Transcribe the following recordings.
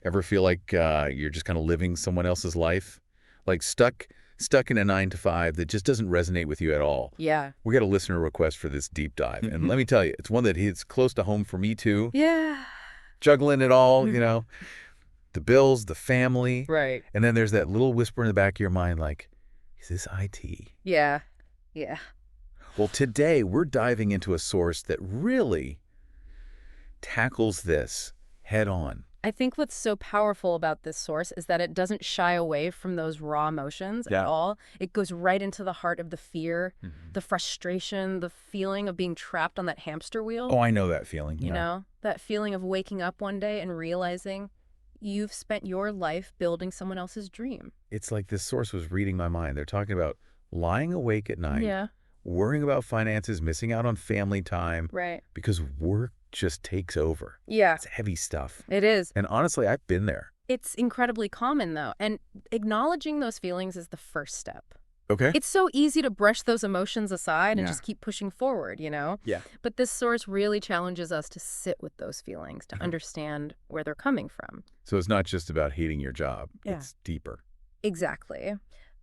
Ever feel like you're just kind of living someone else's life? Like stuck in a 9 to 5 that just doesn't resonate with you at all? Yeah. We got a listener request for this deep dive. And let me tell you, it's one that hits close to home for me too. Yeah. Juggling it all, the bills, the family. Right. And then there's that little whisper in the back of your mind like, is this IT? Yeah. Yeah. Well, today we're diving into a source that really tackles this head on. I think what's so powerful about this source is that it doesn't shy away from those raw emotions at Yeah. all. It goes right into the heart of the fear, Mhm. the frustration, the feeling of being trapped on that hamster wheel. Oh, I know that feeling. You know, that feeling of waking up one day and realizing you've spent your life building someone else's dream. It's like this source was reading my mind. They're talking about lying awake at night, Yeah, worrying about finances, missing out on family time right. because work just takes over. Yeah, It's heavy stuff. it is. And honestly, I've been there. It's incredibly common, though, and acknowledging those feelings is the first step. Okay. It's so easy to brush those emotions aside and Yeah. just keep pushing forward, Yeah. But this source really challenges us to sit with those feelings, to Mhm. understand where they're coming from. So it's not just about hating your job. Yeah. It's deeper. Exactly.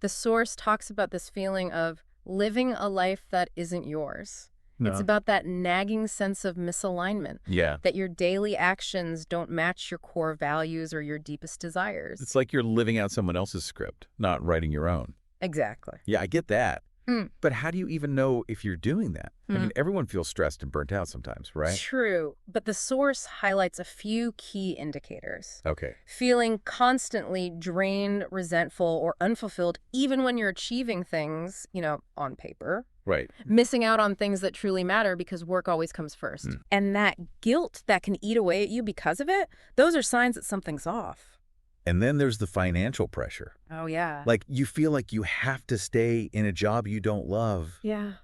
The source talks about this feeling of living a life that isn't yours. It's No. about that nagging sense of misalignment, Yeah. that your daily actions don't match your core values or your deepest desires. It's like you're living out someone else's script, not writing your own. Exactly. Yeah, I get that. Mm. But how do you even know if you're doing that? I Mm. mean, everyone feels stressed and burnt out sometimes, right? True, but the source highlights a few key indicators. Okay. Feeling constantly drained, resentful, or unfulfilled, even when you're achieving things, on paper. Right. Missing out on things that truly matter because work always comes first. Mm. And that guilt that can eat away at you because of it, those are signs that something's off. And then there's the financial pressure. Oh, yeah. Like you feel like you have to stay in a job you don't love Yeah,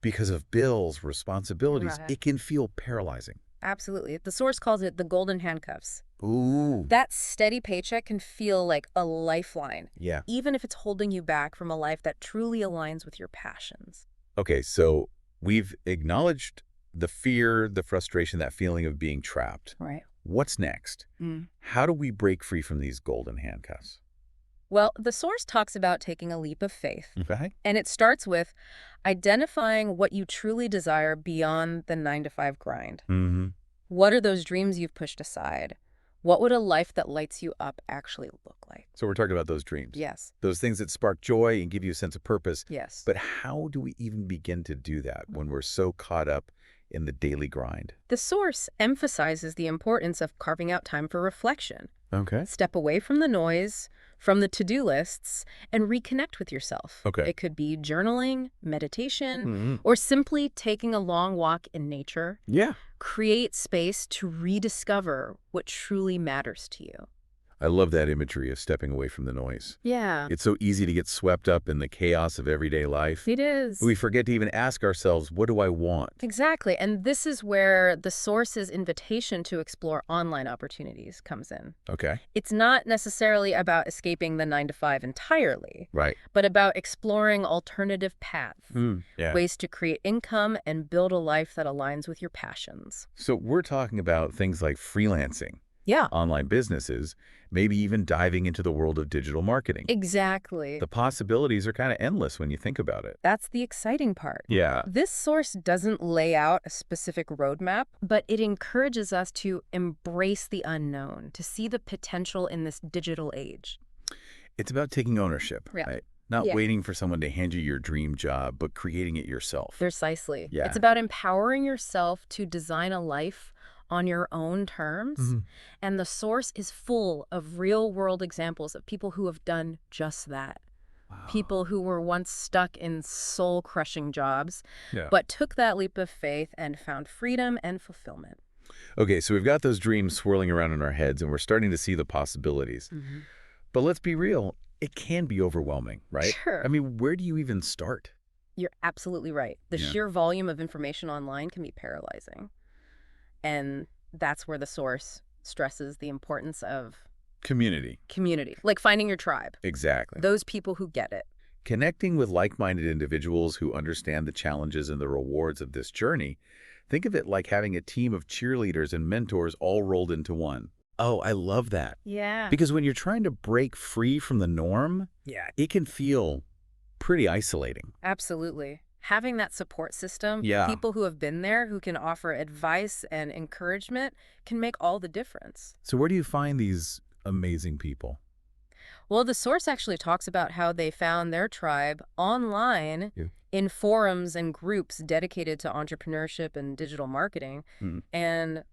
because of bills, responsibilities. right. It can feel paralyzing. Absolutely. The source calls it the golden handcuffs. Ooh. That steady paycheck can feel like a lifeline, Yeah. even if it's holding you back from a life that truly aligns with your passions. Okay, so we've acknowledged the fear, the frustration, that feeling of being trapped. Right. What's next? How do we break free from these golden handcuffs? Well, the source talks about taking a leap of faith. Okay. And it starts with identifying what you truly desire beyond the 9 to 5 grind. Mm-hmm. What are those dreams you've pushed aside? What would a life that lights you up actually look like? So we're talking about those dreams. Yes. Those things that spark joy and give you a sense of purpose. Yes. But how do we even begin to do that when we're so caught up in the daily grind? The source emphasizes the importance of carving out time for reflection. Okay. Step away from the noise, from the to-do lists, and reconnect with yourself. Okay. It could be journaling, meditation, Mm-hmm. or simply taking a long walk in nature. Yeah. Create space to rediscover what truly matters to you. I love that imagery of stepping away from the noise. Yeah, It's so easy to get swept up in the chaos of everyday life. it is. We forget to even ask ourselves, what do I want? Exactly. And this is where the source's invitation to explore online opportunities comes in. Okay. It's not necessarily about escaping the 9 to 5 entirely, Right. but about exploring alternative paths, Yeah. ways to create income and build a life that aligns with your passions. So we're talking about things like freelancing, Yeah, online businesses, maybe even diving into the world of digital marketing. exactly. The possibilities are kind of endless when you think about it. That's the exciting part. Yeah. This source doesn't lay out a specific roadmap, but it encourages us to embrace the unknown, to see the potential in this digital age. It's about taking ownership, Yeah. right? Not Yeah. waiting for someone to hand you your dream job, but creating it yourself. Precisely. Yeah. It's about empowering yourself to design a life on your own terms. Mhm. And the source is full of real-world examples of people who have done just that. Wow. People who were once stuck in soul-crushing jobs, Yeah. but took that leap of faith and found freedom and fulfillment. Okay, so we've got those dreams swirling around in our heads, and we're starting to see the possibilities. But let's be real, it can be overwhelming, right? Sure. I mean, where do you even start? You're absolutely right. The Yeah. sheer volume of information online can be paralyzing. And that's where the source stresses the importance of Community. community, like finding your tribe, Exactly. those people who get it. Connecting with like-minded individuals who understand the challenges and the rewards of this journey. Think of it like having a team of cheerleaders and mentors all rolled into one. Oh, I love that. Yeah. Because when you're trying to break free from the norm, Yeah. it can feel pretty isolating. Absolutely. Having that support system, Yeah. people who have been there, who can offer advice and encouragement, can make all the difference. So where do you find these amazing people? Well, the source actually talks about how they found their tribe online Yeah. in forums and groups dedicated to entrepreneurship and digital marketing. Hmm. And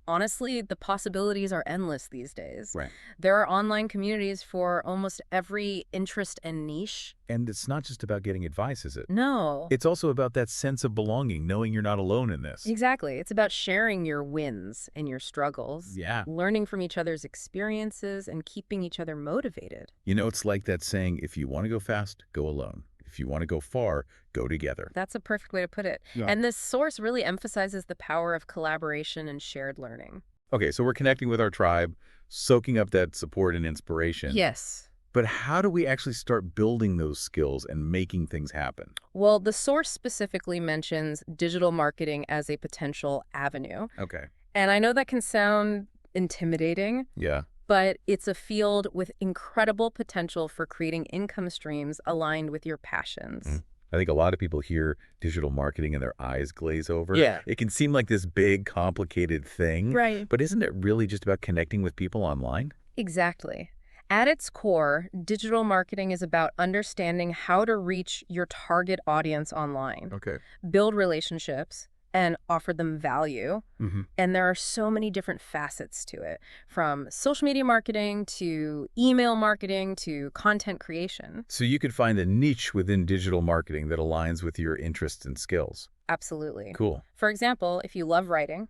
honestly, the possibilities are endless these days. Right. There are online communities for almost every interest and niche. And it's not just about getting advice, is it? No. It's also about that sense of belonging, knowing you're not alone in this. Exactly. It's about sharing your wins and your struggles, Yeah. learning from each other's experiences, and keeping each other motivated. You know, it's like that saying, if you want to go fast, go alone. If you want to go far, go together. That's a perfect way to put it. Yeah. And this source really emphasizes the power of collaboration and shared learning. Okay, so we're connecting with our tribe, soaking up that support and inspiration. Yes. But how do we actually start building those skills and making things happen? Well, the source specifically mentions digital marketing as a potential avenue. Okay. And I know that can sound intimidating, Yeah. but it's a field with incredible potential for creating income streams aligned with your passions. I think a lot of people hear digital marketing and their eyes glaze over. Yeah. It can seem like this big, complicated thing. Right. But isn't it really just about connecting with people online? Exactly. At its core, digital marketing is about understanding how to reach your target audience online, Okay. build relationships, and offer them value. Mm-hmm. And there are so many different facets to it, from social media marketing to email marketing to content creation. So you could find a niche within digital marketing that aligns with your interests and skills. Absolutely. Cool. For example, if you love writing,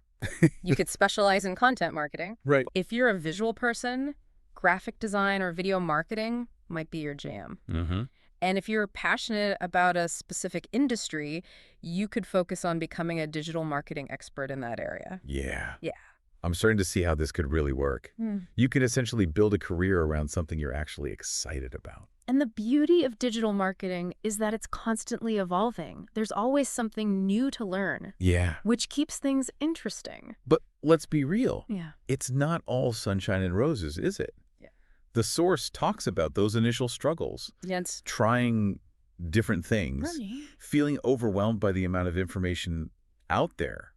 you could specialize in content marketing. Right. If you're a visual person, graphic design or video marketing might be your jam. Mm-hmm. And if you're passionate about a specific industry, you could focus on becoming a digital marketing expert in that area. Yeah. Yeah. I'm starting to see how this could really work. You could essentially build a career around something you're actually excited about. And the beauty of digital marketing is that it's constantly evolving. There's always something new to learn, Yeah. which keeps things interesting. But let's be real. Yeah. It's not all sunshine and roses, is it? Yeah. The source talks about those initial struggles, Yeah, it's trying different things, right. feeling overwhelmed by the amount of information out there.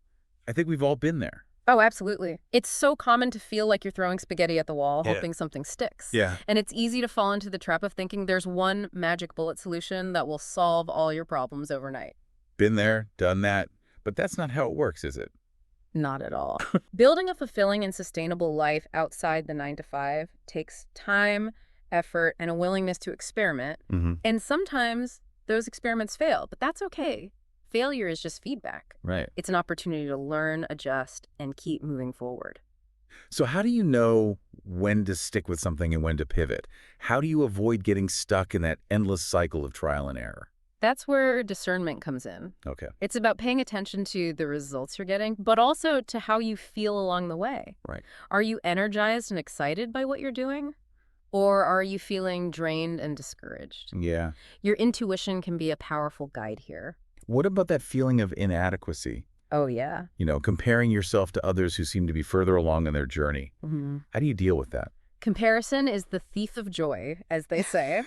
I think we've all been there. Oh, absolutely. It's so common to feel like you're throwing spaghetti at the wall, Yeah. hoping something sticks. Yeah. And it's easy to fall into the trap of thinking there's one magic bullet solution that will solve all your problems overnight. Been there, done that. But that's not how it works, is it? Not at all. Building a fulfilling and sustainable life outside the 9 to 5 takes time, effort, and a willingness to experiment. Mm-hmm. And sometimes those experiments fail, but that's okay. Failure is just feedback. Right. It's an opportunity to learn, adjust, and keep moving forward. So how do you know when to stick with something and when to pivot? How do you avoid getting stuck in that endless cycle of trial and error? That's where discernment comes in. Okay. It's about paying attention to the results you're getting, but also to how you feel along the way. Right. Are you energized and excited by what you're doing? Or are you feeling drained and discouraged? Yeah. Your intuition can be a powerful guide here. What about that feeling of inadequacy? Oh, yeah. You know, comparing yourself to others who seem to be further along in their journey. Mm-hmm. How do you deal with that? Comparison is the thief of joy, as they say.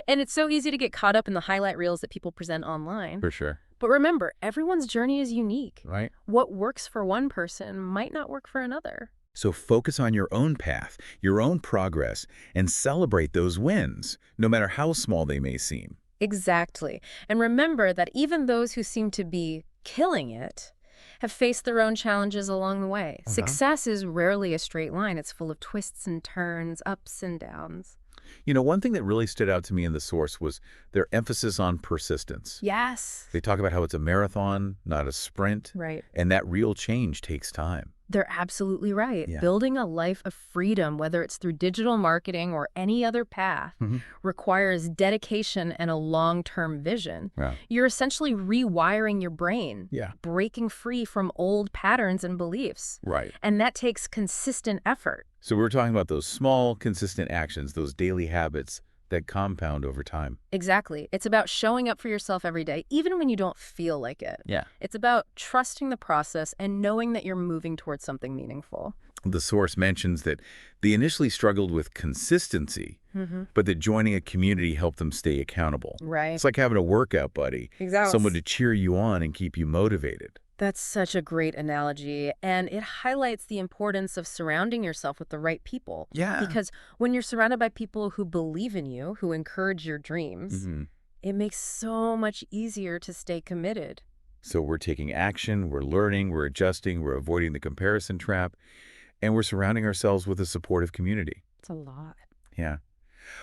And it's so easy to get caught up in the highlight reels that people present online. For sure. But remember, everyone's journey is unique. Right. What works for one person might not work for another. So focus on your own path, your own progress, and celebrate those wins, no matter how small they may seem. Exactly. And remember that even those who seem to be killing it have faced their own challenges along the way. Success is rarely a straight line. It's full of twists and turns, ups and downs. You know, one thing that really stood out to me in the source was their emphasis on persistence. Yes. They talk about how it's a marathon, not a sprint, Right. and that real change takes time. They're absolutely right. Yeah. Building a life of freedom, whether it's through digital marketing or any other path, requires dedication and a long-term vision. Wow. You're essentially rewiring your brain, Yeah. breaking free from old patterns and beliefs. Right. And that takes consistent effort. So we're talking about those small, consistent actions, those daily habits that compound over time. Exactly. It's about showing up for yourself every day, even when you don't feel like it. Yeah. It's about trusting the process and knowing that you're moving towards something meaningful. The source mentions that they initially struggled with consistency, but that joining a community helped them stay accountable. Right. It's like having a workout buddy, someone Exactly. to cheer you on and keep you motivated. That's such a great analogy, and it highlights the importance of surrounding yourself with the right people. Yeah. Because when you're surrounded by people who believe in you, who encourage your dreams, hmm it makes so much easier to stay committed. So we're taking action, we're learning, we're adjusting, we're avoiding the comparison trap, and we're surrounding ourselves with a supportive community. It's a lot. Yeah.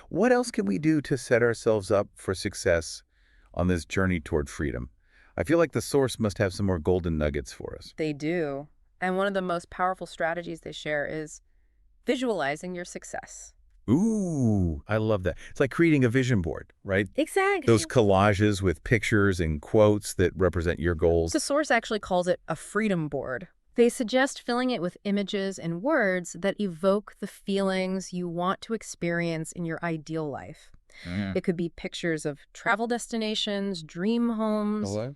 What else can we do to set ourselves up for success on this journey toward freedom? I feel like the source must have some more golden nuggets for us. They do. And one of the most powerful strategies they share is visualizing your success. Ooh, I love that. It's like creating a vision board, right? Those Exactly. collages with pictures and quotes that represent your goals. The source actually calls it a freedom board. They suggest filling it with images and words that evoke the feelings you want to experience in your ideal life. Mm. It could be pictures of travel destinations, dream homes, Hello?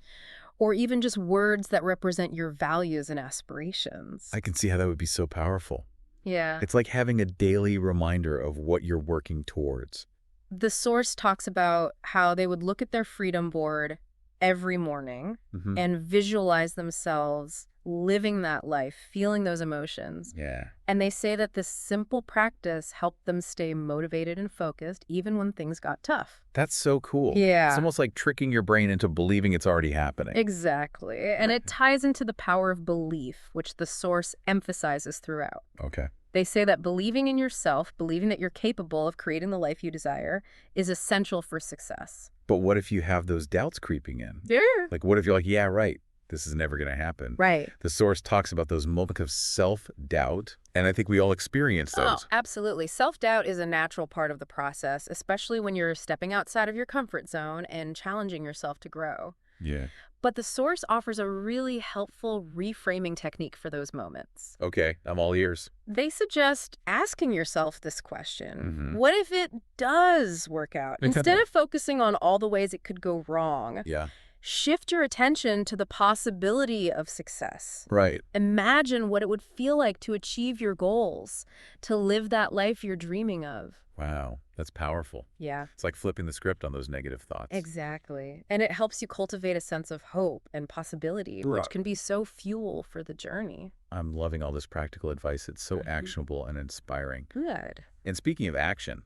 or even just words that represent your values and aspirations. I can see how that would be so powerful. Yeah. It's like having a daily reminder of what you're working towards. The source talks about how they would look at their freedom board every morning hmm and visualize themselves living that life, feeling those emotions. Yeah. And they say that this simple practice helped them stay motivated and focused even when things got tough. That's so cool. It's Yeah, almost like tricking your brain into believing it's already happening. exactly. And it ties into the power of belief, which the source emphasizes throughout. Okay. They say that believing in yourself, believing that you're capable of creating the life you desire, is essential for success. But what if you have those doubts creeping in? Yeah. Like, what if you're like, yeah, right, this is never going to happen? Right. The source talks about those moments of self-doubt, and I think we all experience Oh, those. absolutely. Self-doubt is a natural part of the process, especially when you're stepping outside of your comfort zone and challenging yourself to grow. Yeah. But the source offers a really helpful reframing technique for those moments. Okay, I'm all ears. They suggest asking yourself this question: Mm-hmm. what if it does work out? Instead of focusing on all the ways it could go wrong, Yeah. shift your attention to the possibility of success. Right. Imagine what it would feel like to achieve your goals, to live that life you're dreaming of. Wow, that's powerful. Yeah, It's like flipping the script on those negative thoughts. exactly. And it helps you cultivate a sense of hope and possibility, which Right. can be so fuel for the journey. I'm loving all this practical advice. It's so Mhm. actionable and inspiring. Good. And speaking of action,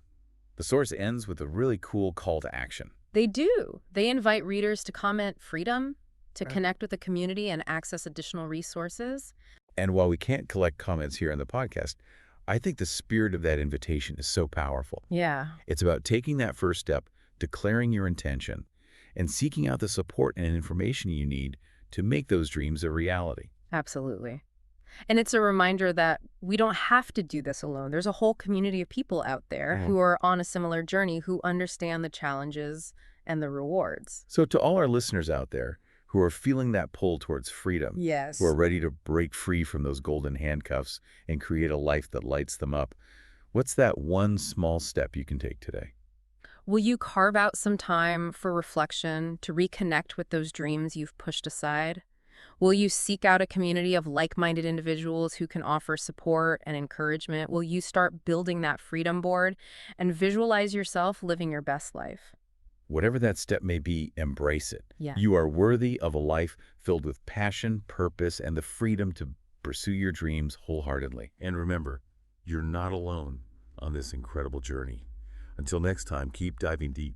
the source ends with a really cool call to action. They do. They invite readers to comment freedom, to Right. connect with the community and access additional resources. And while we can't collect comments here on the podcast, I think the spirit of that invitation is so powerful. Yeah, It's about taking that first step, declaring your intention, and seeking out the support and information you need to make those dreams a reality. absolutely. And it's a reminder that we don't have to do this alone. There's a whole community of people out there Mhm. who are on a similar journey, who understand the challenges and the rewards. So to all our listeners out there who are feeling that pull towards freedom, Yes. who are ready to break free from those golden handcuffs and create a life that lights them up, what's that one small step you can take today? Will you carve out some time for reflection to reconnect with those dreams you've pushed aside? Will you seek out a community of like-minded individuals who can offer support and encouragement? Will you start building that freedom board and visualize yourself living your best life? Whatever that step may be, embrace it. Yeah. You are worthy of a life filled with passion, purpose, and the freedom to pursue your dreams wholeheartedly. And remember, you're not alone on this incredible journey. Until next time, keep diving deep,